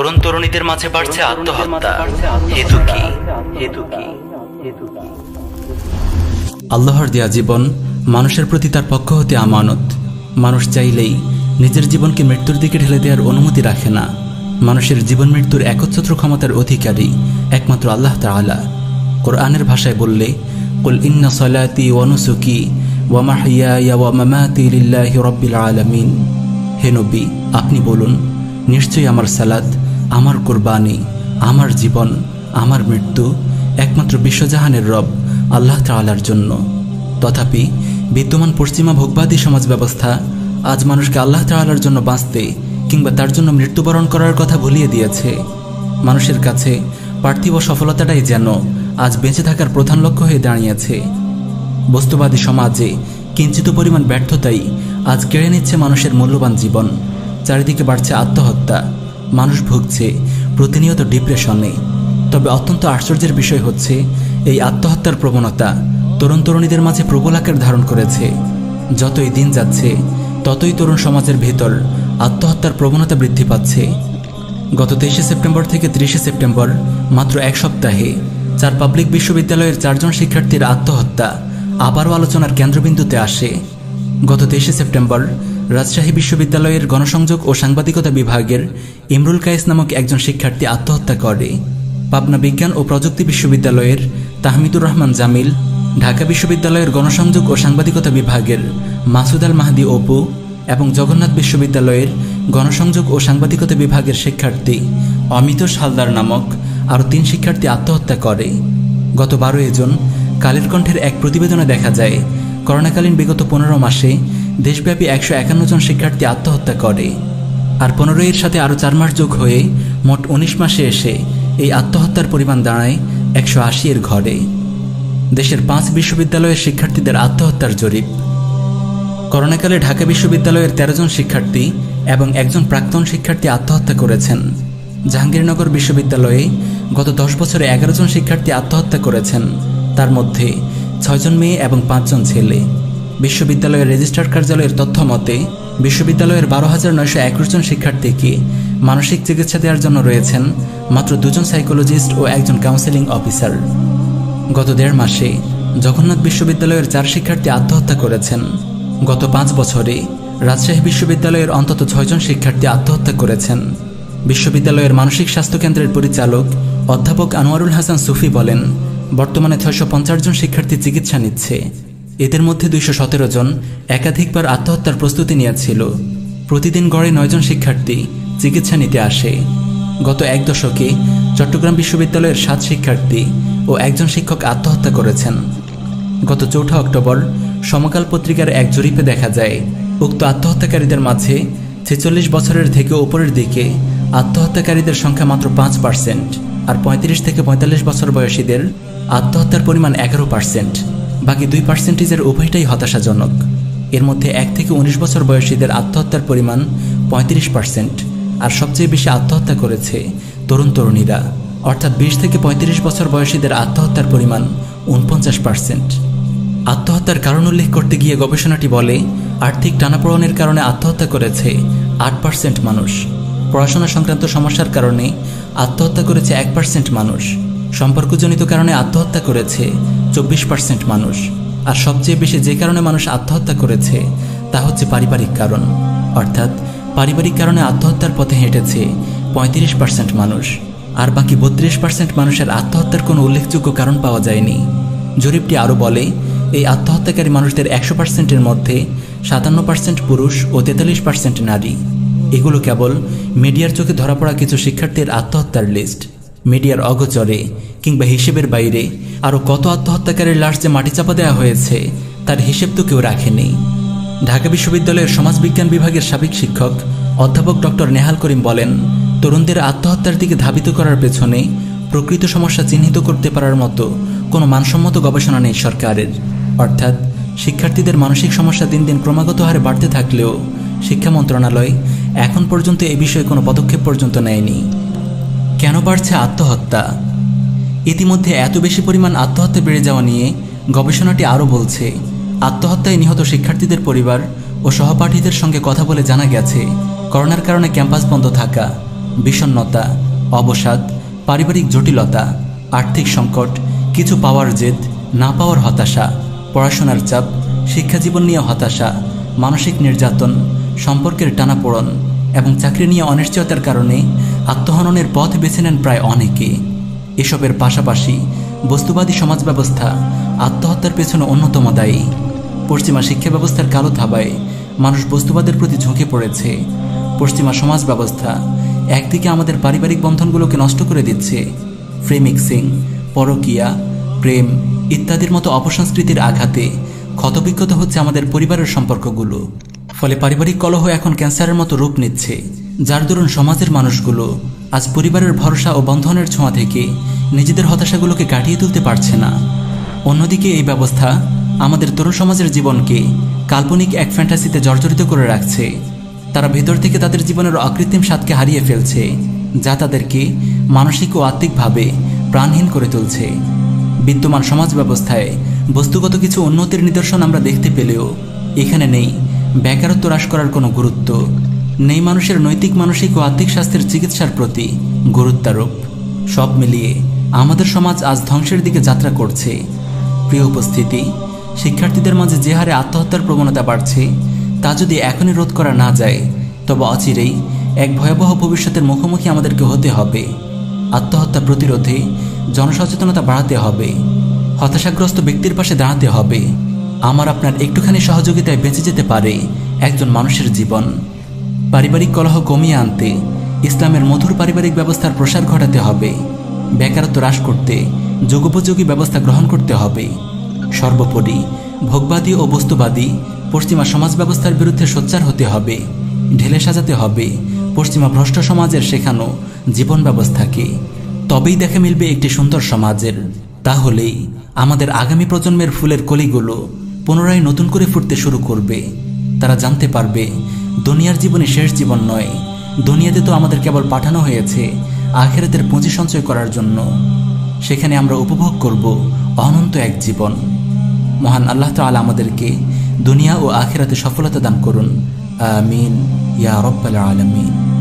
তরুণ তরুণীদের মাঝে বাড়ছে আত্মহত্যা, হেতু কি? আল্লাহর দেয়া জীবন মানুষের প্রতি তার পক্ষ হতে আমানত। মানুষ চাইলেই নিজের জীবনকে মৃত্যুর দিকে ঠেলে দেওয়ার অনুমতি রাখে না। মানুষের জীবন মৃত্যুর একচ্ছত্র ক্ষমতার অধিকারী একমাত্র আল্লাহ তাআলা। কোরআনের ভাষায় বললে, কুল ইন্না সলাতি ওয়া নুসুকি ওয়া মাহইয়ায়া ওয়া মামাতি লিল্লাহি রাব্বিল আলামিন। হে নবী, আপনি বলুন, নিশ্চয়ই আমার সালাত, আমার কুরবানি, আমার জীবন, আমার মৃত্যু একমাত্র বিশ্বজাহানের রব আল্লাহ তাআলার জন্য। তথাপি বিদ্যমান পশ্চিমা ভোগবাদী সমাজ ব্যবস্থা আজ মানুষকে আল্লাহ তাআলার জন্য বাঁচতে কিংবা তার জন্য মৃত্যুবরণ করার কথা ভুলিয়ে দিয়েছে। মানুষের কাছে পার্থিব সফলতাটাই যেন আজ বেঁচে থাকার প্রধান লক্ষ্য হয়ে দাঁড়িয়েছে। বস্তুবাদী সমাজে কিঞ্চিত পরিমাণ ব্যর্থতাই আজ কেড়ে নিচ্ছে মানুষের মূল্যবান জীবন। চারিদিকে বাড়ছে আত্মহত্যা, মানুষ ভুগছে প্রতিনিয়ত ডিপ্রেশনে। তবে অত্যন্ত আশ্চর্যের বিষয় হচ্ছে, এই আত্মহত্যার প্রবণতা তরুণ তরুণীদের মাঝে প্রবল আকার ধারণ করেছে। যতই দিন যাচ্ছে ততই তরুণ সমাজের ভেতর আত্মহত্যার প্রবণতা বৃদ্ধি পাচ্ছে। গত 23শে সেপ্টেম্বর থেকে 30শে সেপ্টেম্বর মাত্র এক সপ্তাহে 4 পাবলিক বিশ্ববিদ্যালয়ের 4 জন শিক্ষার্থীর আত্মহত্যা আবারও আলোচনার কেন্দ্রবিন্দুতে আসে। গত 23শে সেপ্টেম্বর রাজশাহী বিশ্ববিদ্যালয়ের গণসংযোগ ও সাংবাদিকতা বিভাগের ইমরুল কায়েস নামক একজন শিক্ষার্থী আত্মহত্যা করে। পাবনা বিজ্ঞান ও প্রযুক্তি বিশ্ববিদ্যালয়ের তাহমিদুর রহমান জামিল, ঢাকা বিশ্ববিদ্যালয়ের গণসংযোগ ও সাংবাদিকতা বিভাগের মাসুদ আল মাহদি অপু এবং জগন্নাথ বিশ্ববিদ্যালয়ের গণসংযোগ ও সাংবাদিকতা বিভাগের শিক্ষার্থী অমিতোষ হালদার নামক আরও 3 শিক্ষার্থী আত্মহত্যা করে। গত 12 জুন কালের কণ্ঠের এক প্রতিবেদনে দেখা যায়, করোনাকালীন বিগত 15 মাসে দেশব্যাপী 151 জন শিক্ষার্থী আত্মহত্যা করে। আর 15 এর সাথে আরও 4 মাস যোগ হয়ে মোট 19 মাসে এসে এই আত্মহত্যার পরিমাণ দাঁড়ায় 180 এর ঘরে। দেশের 5 বিশ্ববিদ্যালয়ের শিক্ষার্থীদের আত্মহত্যার জরিপ। করোনাকালে ঢাকা বিশ্ববিদ্যালয়ের 13 জন শিক্ষার্থী এবং 1 জন প্রাক্তন শিক্ষার্থী আত্মহত্যা করেছেন। জাহাঙ্গীরনগর বিশ্ববিদ্যালয়ে গত 10 বছরে 11 জন শিক্ষার্থী আত্মহত্যা করেছেন, তার মধ্যে 6 জন মেয়ে এবং 5 জন ছেলে। বিশ্ববিদ্যালয়ের রেজিস্ট্রার কার্যালয়ের তথ্য মতে বিশ্ববিদ্যালয়ের 12,921 জন শিক্ষার্থীকে মানসিক চিকিৎসা দেওয়ার জন্য রয়েছেন মাত্র 2 জন সাইকোলজিস্ট ও 1 জন কাউন্সেলিং অফিসার। গত 1.5 মাসে জগন্নাথ বিশ্ববিদ্যালয়ের 4 শিক্ষার্থী আত্মহত্যা করেছেন। গত 5 বছরে রাজশাহী বিশ্ববিদ্যালয়ের অন্তত 6 জন শিক্ষার্থী আত্মহত্যা করেছেন। বিশ্ববিদ্যালয়ের মানসিক স্বাস্থ্য কেন্দ্রের পরিচালক অধ্যাপক আনোয়ারুল হাসান সুফি বলেন, বর্তমানে 650 জন শিক্ষার্থী চিকিৎসা নিচ্ছে। এদের মধ্যে 217 জন একাধিকবার আত্মহত্যার প্রস্তুতি নিয়েছিল। প্রতিদিন গড়ে 9 জন শিক্ষার্থী চিকিৎসা নিতে আসে। গত 1 দশকে চট্টগ্রাম বিশ্ববিদ্যালয়ের 7 শিক্ষার্থী ও 1 জন শিক্ষক আত্মহত্যা করেছেন। গত 4 অক্টোবর সমকাল পত্রিকার এক জরিপে দেখা যায়, উক্ত আত্মহত্যাকারীদের মাঝে 46 বছরের থেকে উপরের দিকে আত্মহত্যাকারীদের সংখ্যা মাত্র 5%, আর 35 থেকে 45 বছর বয়সীদের আত্মহত্যার পরিমাণ 11%। বাকি 2%-এর উভয়টাই হতাশাজনক। এর মধ্যে 1 থেকে 19 বছর বয়সীদের আত্মহত্যার পরিমাণ 35%, আর সবচেয়ে বেশি আত্মহত্যা করেছে তরুণ তরুণীরা, অর্থাৎ 20 থেকে 35 বছর বয়সীদের আত্মহত্যার পরিমাণ 49%। আত্মহত্যার কারণ উল্লেখ করতে গিয়ে গবেষণাটি বলে, আর্থিক টানাপোড়েনের কারণে আত্মহত্যা করেছে 8% মানুষ, পড়াশোনা সংক্রান্ত সমস্যার কারণে আত্মহত্যা করেছে 1% মানুষ, সম্পর্কজনিত কারণে আত্মহত্যা করেছে 24% মানুষ, আর সবচেয়ে বেশি যে কারণে মানুষ আত্মহত্যা করেছে তা হচ্ছে পারিবারিক কারণ, অর্থাৎ পারিবারিক কারণে আত্মহত্যার পথে হেঁটেছে 35% মানুষ, আর বাকি 32% মানুষের আত্মহত্যার কোনো উল্লেখযোগ্য কারণ পাওয়া যায়নি। জরিপটি আরও বলে, এই আত্মহত্যাকারী মানুষদের 100%-এর মধ্যে 57% পুরুষ ও 43% নারী। এগুলো কেবল মিডিয়ার চোখে ধরা পড়া কিছু শিক্ষার্থীর আত্মহত্যার লিস্ট। মিডিয়ার অগোচরে কিংবা হিসেবের বাইরে আরও কত আত্মহত্যাকারীর লাশ যে মাটি চাপা দেওয়া হয়েছে তার হিসেব তো কেউ রাখেনি। ঢাকা বিশ্ববিদ্যালয়ের সমাজবিজ্ঞান বিভাগের সাবেক শিক্ষক অধ্যাপক ডক্টর নেহাল করিম বলেন, তরুণদের আত্মহত্যার দিকে ধাবিত করার পেছনে প্রকৃত সমস্যা চিহ্নিত করতে পারার মতো কোনো মানসম্মত গবেষণা নেই সরকারের। অর্থাৎ শিক্ষার্থীদের মানসিক সমস্যা দিন দিন ক্রমাগত হারে বাড়তে থাকলেও শিক্ষা মন্ত্রণালয় এখন পর্যন্ত এ বিষয়ে কোনো পদক্ষেপ পর্যন্ত নেয়নি। কেন বাড়ছে আত্মহত্যা? ইতিমধ্যে এত বেশি পরিমাণ আত্মহত্যা বেড়ে যাওয়া নিয়ে গবেষণাটি আরও বলছে, আত্মহত্যায় নিহত শিক্ষার্থীদের পরিবার ও সহপাঠীদের সঙ্গে কথা বলে জানা গেছে, করোনার কারণে ক্যাম্পাস বন্ধ থাকা, বিষণ্ণতা, অবসাদ, পারিবারিক জটিলতা, আর্থিক সংকট, কিছু পাওয়ার জেদ, না পাওয়ার হতাশা, পড়াশোনার চাপ, শিক্ষাজীবন নিয়ে হতাশা, মানসিক নির্যাতন, সম্পর্কের টানাপোড়ন এবং চাকরি নিয়ে অনিশ্চয়তার কারণে আত্মহননের পথ বেছে নেন প্রায় অনেকে। এসবের পাশাপাশি বস্তুবাদী সমাজ ব্যবস্থা আত্মহত্যার পেছনে অন্যতম দায়ী। পশ্চিমা শিক্ষা ব্যবস্থার কালো থাবায় মানুষ বস্তুবাদের প্রতি ঝুঁকে পড়েছে। পশ্চিমা সমাজ ব্যবস্থা একদিকে আমাদের পারিবারিক বন্ধনগুলোকে নষ্ট করে দিচ্ছে, ফ্রি মিক্সিং, পরকীয়া, প্রেম ইত্যাদির মতো অপসংস্কৃতির আঘাতে ক্ষতবিক্ষত হচ্ছে আমাদের পরিবারের সম্পর্কগুলো। ফলে পারিবারিক কলহ এখন ক্যান্সারের মতো রূপ নিচ্ছে, যার দরুন সমাজের মানুষগুলো আজ পরিবারের ভরসা ও বন্ধনের ছোঁয়া থেকে নিজেদের হতাশাগুলোকে কাটিয়ে তুলতে পারছে না। অন্যদিকে এই ব্যবস্থা আমাদের তরুণ সমাজের জীবনকে কাল্পনিক এক ফ্যান্টাসিতে জর্জরিত করে রাখছে। তারা ভেতর থেকে তাদের জীবনের অকৃত্রিম স্বাদকে হারিয়ে ফেলছে, যা তাদেরকে মানসিক ও আত্মিকভাবে প্রাণহীন করে তুলছে। বিদ্যমান সমাজ ব্যবস্থায় বস্তুগত কিছু উন্নতির নিদর্শন আমরা দেখতে পেলেও এখানে নেই বেকারত্ব হ্রাস করার কোনো গুরুত্ব, নেই মানুষের নৈতিক, মানসিক ও আত্মিক স্বাস্থ্যের চিকিৎসার প্রতি গুরুত্বারোপ। সব মিলিয়ে আমাদের সমাজ আজ ধ্বংসের দিকে যাত্রা করছে। প্রিয় উপস্থিতি, শিক্ষার্থীদের মাঝে যে হারে আত্মহত্যার প্রবণতা বাড়ছে, তা যদি এখনই রোধ করা না যায় তবে অচিরেই এক ভয়াবহ ভবিষ্যতের মুখোমুখি আমাদেরকে হতে হবে। আত্মহত্যা প্রতিরোধে জনসচেতনতা বাড়াতে হবে, হতাশাগ্রস্ত ব্যক্তির পাশে দাঁড়াতে হবে। আমার আপনার একটুখানি সহযোগিতায় বেঁচে যেতে পারে একজন মানুষের জীবন। পারিবারিক কলহ কমিয়ে আনতে ইসলামের মধুর পারিবারিক ব্যবস্থার প্রসার ঘটাতে হবে। বেকারত্ব হ্রাস করতে যুগোপযোগী ব্যবস্থা গ্রহণ করতে হবে। সর্বোপরি ভোগবাদী ও বস্তুবাদী পশ্চিমা সমাজ ব্যবস্থার বিরুদ্ধে সোচ্চার হতে হবে। ঢেলে সাজাতে হবে পশ্চিমা ভ্রষ্ট সমাজের শেখানো জীবন ব্যবস্থাকে। তবেই দেখা মিলবে একটি সুন্দর সমাজের। তাহলেই আমাদের আগামী প্রজন্মের ফুলের কলিগুলো পুনরায় নতুন করে ফুটতে শুরু করবে। তারা জানতে পারবে দুনিয়ার জীবনই শেষ জীবন নয়, দুনিয়াতে তো আমাদের কেবল পাঠানো হয়েছে আখিরাতের পুঁজি সঞ্চয় করার জন্য। সেখানে আমরা উপভোগ করব অনন্ত এক জীবন। মহান আল্লাহ তাআলা আমাদেরকে দুনিয়া ও আখিরাতে সফলতা দান করুন। আমিন ইয়া রাব্বাল আলামিন।